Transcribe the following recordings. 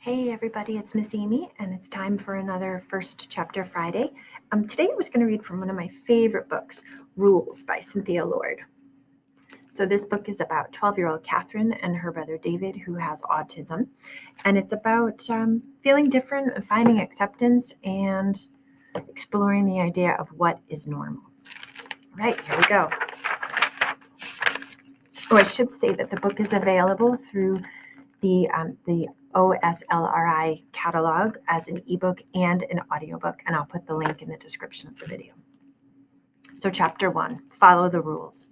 Hey everybody, it's Miss Amy, and it's time for another First Chapter Friday. Today I was going to read from one of my favorite books, Rules by Cynthia Lord. So this book is about 12-year-old Catherine and her brother David, who has autism, and it's about feeling different and finding acceptance and exploring the idea of what is normal. All right, here we go. Oh, I should say that the book is available through the OSLRI catalog as an ebook and an audiobook, and I'll put the link in the description of the video. So chapter 1, follow the rules.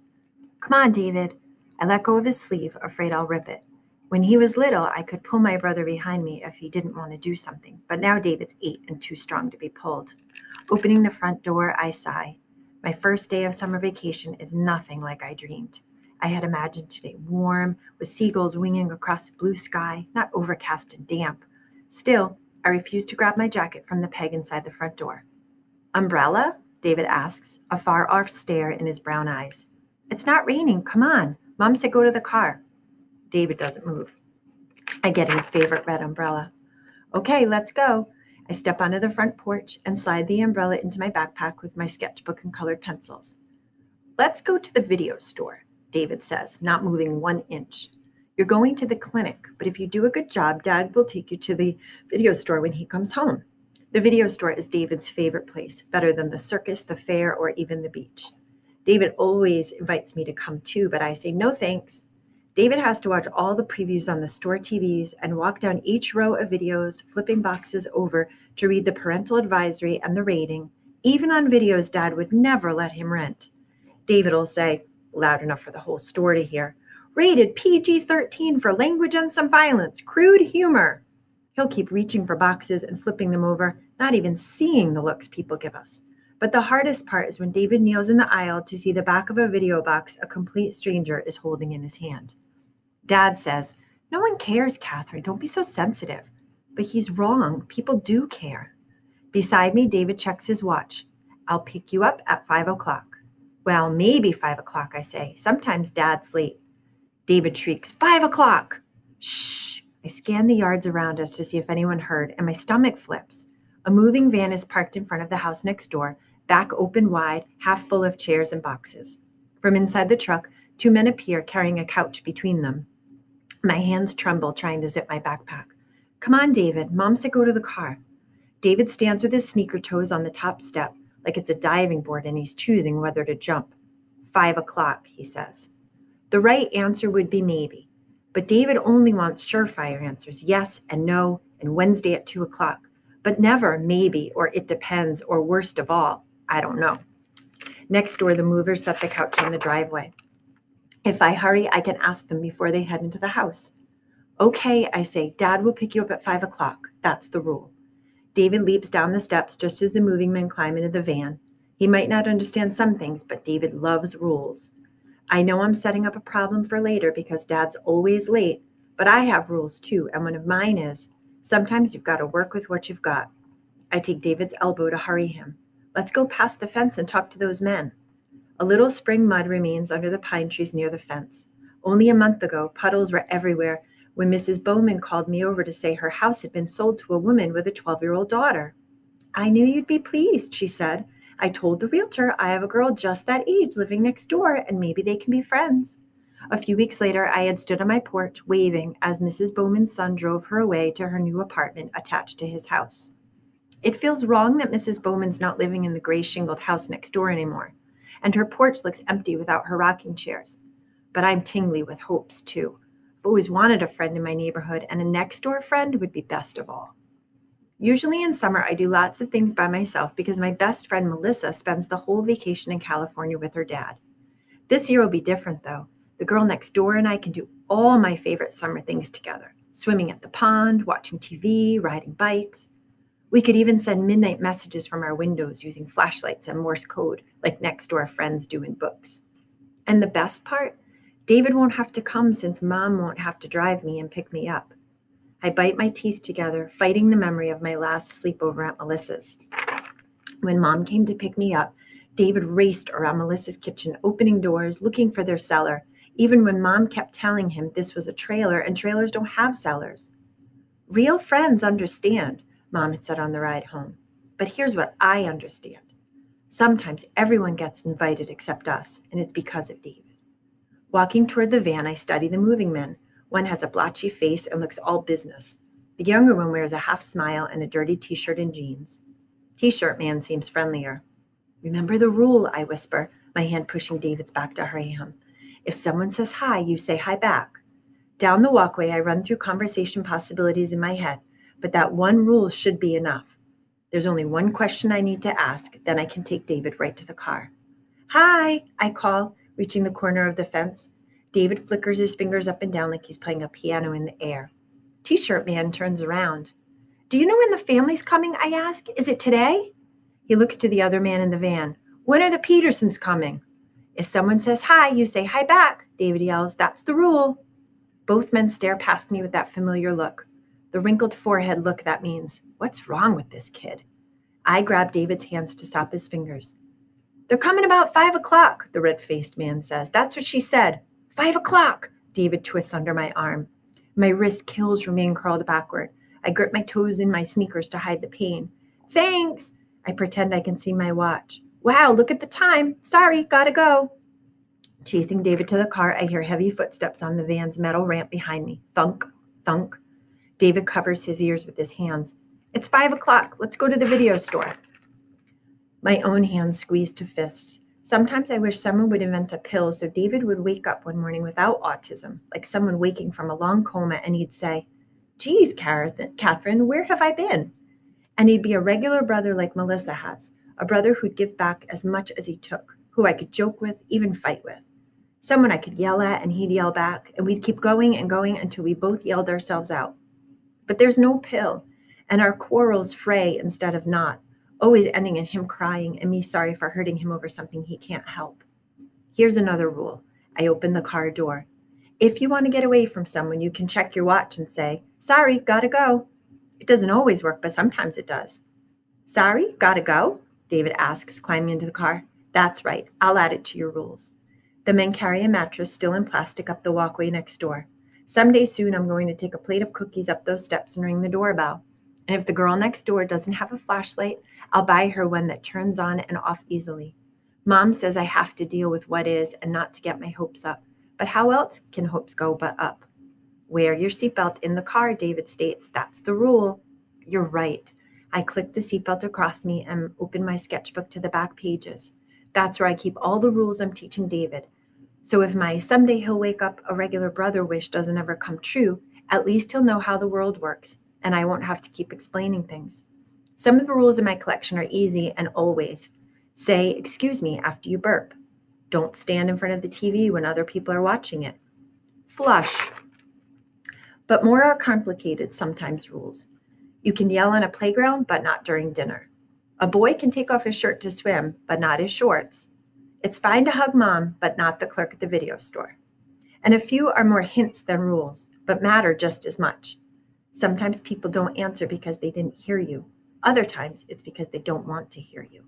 Come on, David. I let go of his sleeve, afraid I'll rip it. When he was little, I could pull my brother behind me if he didn't want to do something, but now David's 8 and too strong to be pulled. Opening the front door, I sigh. My first day of summer vacation is nothing like I dreamed. I had imagined today warm, with seagulls winging across the blue sky, not overcast and damp. Still, I refuse to grab my jacket from the peg inside the front door. Umbrella? David asks, a far-off stare in his brown eyes. It's not raining, come on. Mom said go to the car. David doesn't move. I get his favorite red umbrella. Okay, let's go. I step onto the front porch and slide the umbrella into my backpack with my sketchbook and colored pencils. Let's go to the video store, David says, not moving 1 inch. You're going to the clinic, but if you do a good job, Dad will take you to the video store when he comes home. The video store is David's favorite place, better than the circus, the fair, or even the beach. David always invites me to come too, but I say no thanks. David has to watch all the previews on the store TVs and walk down each row of videos, flipping boxes over to read the parental advisory and the rating, even on videos Dad would never let him rent. David will say, loud enough for the whole store to hear, rated PG-13 for language and some violence, crude humor. He'll keep reaching for boxes and flipping them over, not even seeing the looks people give us. But the hardest part is when David kneels in the aisle to see the back of a video box a complete stranger is holding in his hand. Dad says, no one cares, Catherine. Don't be so sensitive. But he's wrong. People do care. Beside me, David checks his watch. I'll pick you up at 5 o'clock. Well, maybe 5 o'clock, I say. Sometimes Dad's late. David shrieks, 5 o'clock. Shh. I scan the yards around us to see if anyone heard, and my stomach flips. A moving van is parked in front of the house next door, back open wide, half full of chairs and boxes. From inside the truck, 2 men appear carrying a couch between them. My hands tremble trying to zip my backpack. Come on, David. Mom said go to the car. David stands with his sneaker toes on the top step, like it's a diving board and he's choosing whether to jump. 5 o'clock, he says. The right answer would be maybe. But David only wants surefire answers, yes and no, and Wednesday at 2 o'clock. But never maybe, or it depends, or worst of all, I don't know. Next door, the movers set the couch on the driveway. If I hurry, I can ask them before they head into the house. Okay, I say, Dad will pick you up at 5 o'clock. That's the rule. David leaps down the steps just as the moving men climb into the van. He might not understand some things, but David loves rules. I know I'm setting up a problem for later because Dad's always late, but I have rules too, and one of mine is, sometimes you've got to work with what you've got. I take David's elbow to hurry him. Let's go past the fence and talk to those men. A little spring mud remains under the pine trees near the fence. Only a month ago, puddles were everywhere when Mrs. Bowman called me over to say her house had been sold to a woman with a 12-year-old daughter. I knew you'd be pleased, she said. I told the realtor I have a girl just that age living next door, and maybe they can be friends. A few weeks later, I had stood on my porch waving as Mrs. Bowman's son drove her away to her new apartment attached to his house. It feels wrong that Mrs. Bowman's not living in the gray shingled house next door anymore, and her porch looks empty without her rocking chairs. But I'm tingly with hopes, too. I've always wanted a friend in my neighborhood, and a next-door friend would be best of all. Usually in summer, I do lots of things by myself because my best friend Melissa spends the whole vacation in California with her dad. This year will be different, though. The girl next door and I can do all my favorite summer things together. Swimming at the pond, watching TV, riding bikes. We could even send midnight messages from our windows using flashlights and Morse code like next-door friends do in books. And the best part? David won't have to come since Mom won't have to drive me and pick me up. I bite my teeth together, fighting the memory of my last sleepover at Melissa's. When Mom came to pick me up, David raced around Melissa's kitchen, opening doors, looking for their cellar, even when Mom kept telling him this was a trailer and trailers don't have cellars. Real friends understand, Mom had said on the ride home. But here's what I understand. Sometimes everyone gets invited except us, and it's because of David. Walking toward the van, I study the moving men. One has a blotchy face and looks all business. The younger one wears a half smile and a dirty t-shirt and jeans. T-shirt man seems friendlier. Remember the rule, I whisper, my hand pushing David's back to hurry him. If someone says hi, you say hi back. Down the walkway, I run through conversation possibilities in my head, but that one rule should be enough. There's only one question I need to ask, then I can take David right to the car. Hi, I call, reaching the corner of the fence. David flickers his fingers up and down like he's playing a piano in the air. T-shirt man turns around. Do you know when the family's coming, I ask? Is it today? He looks to the other man in the van. When are the Petersons coming? If someone says hi, you say hi back, David yells. That's the rule. Both men stare past me with that familiar look. The wrinkled forehead look that means, what's wrong with this kid? I grab David's hands to stop his fingers. They're coming about 5 o'clock, the red-faced man says. That's what she said. 5 o'clock. David twists under my arm. My wrist kills remain curled backward. I grip my toes in my sneakers to hide the pain. Thanks. I pretend I can see my watch. Wow, look at the time. Sorry, gotta go. Chasing David to the car, I hear heavy footsteps on the van's metal ramp behind me. Thunk, thunk. David covers his ears with his hands. It's 5 o'clock. Let's go to the video store. My own hands squeeze to fists. Sometimes I wish someone would invent a pill so David would wake up one morning without autism, like someone waking from a long coma, and he'd say, Geez, Catherine, where have I been? And he'd be a regular brother like Melissa has, a brother who'd give back as much as he took, who I could joke with, even fight with. Someone I could yell at and he'd yell back, and we'd keep going and going until we both yelled ourselves out. But there's no pill, and our quarrels fray instead of not, always ending in him crying and me sorry for hurting him over something he can't help. Here's another rule. I open the car door. If you want to get away from someone, you can check your watch and say, Sorry, gotta go. It doesn't always work, but sometimes it does. Sorry, gotta go? David asks, climbing into the car. That's right. I'll add it to your rules. The men carry a mattress still in plastic up the walkway next door. Someday soon, I'm going to take a plate of cookies up those steps and ring the doorbell. And if the girl next door doesn't have a flashlight, I'll buy her one that turns on and off easily. Mom says I have to deal with what is and not to get my hopes up. But how else can hopes go but up? Wear your seatbelt in the car, David states. That's the rule. You're right. I click the seatbelt across me and open my sketchbook to the back pages. That's where I keep all the rules I'm teaching David. So if my someday he'll wake up a regular brother wish doesn't ever come true, at least he'll know how the world works, and I won't have to keep explaining things. Some of the rules in my collection are easy and always. Say, excuse me, after you burp. Don't stand in front of the TV when other people are watching it. Flush. But more are complicated sometimes rules. You can yell on a playground, but not during dinner. A boy can take off his shirt to swim, but not his shorts. It's fine to hug mom, but not the clerk at the video store. And a few are more hints than rules, but matter just as much. Sometimes people don't answer because they didn't hear you. Other times, it's because they don't want to hear you.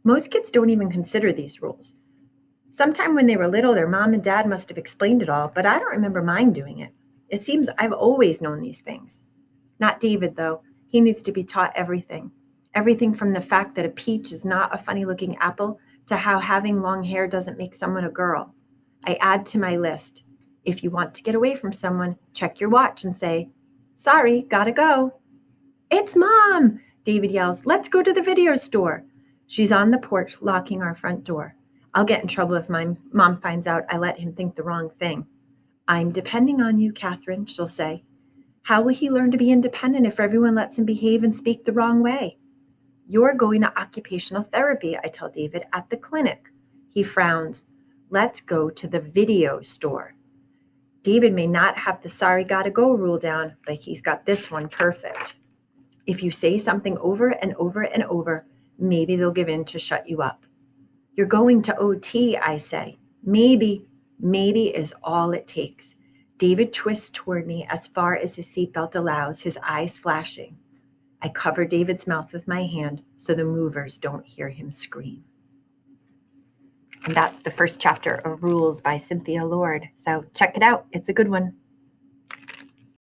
Most kids don't even consider these rules. Sometime when they were little, their mom and dad must have explained it all, but I don't remember mine doing it. It seems I've always known these things. Not David, though. He needs to be taught everything. Everything from the fact that a peach is not a funny-looking apple to how having long hair doesn't make someone a girl. I add to my list. If you want to get away from someone, check your watch and say, Sorry, gotta go. It's Mom, David yells. Let's go to the video store. She's on the porch locking our front door. I'll get in trouble if my mom finds out I let him think the wrong thing. I'm depending on you, Catherine, she'll say. How will he learn to be independent if everyone lets him behave and speak the wrong way? You're going to occupational therapy, I tell David, at the clinic. He frowns. Let's go to the video store. David may not have the sorry gotta go rule down, but he's got this one perfect. If you say something over and over and over, maybe they'll give in to shut you up. You're going to OT, I say. Maybe is all it takes. David twists toward me as far as his seatbelt allows, his eyes flashing. I cover David's mouth with my hand so the movers don't hear him scream. And that's the first chapter of Rules by Cynthia Lord. So check it out. It's a good one.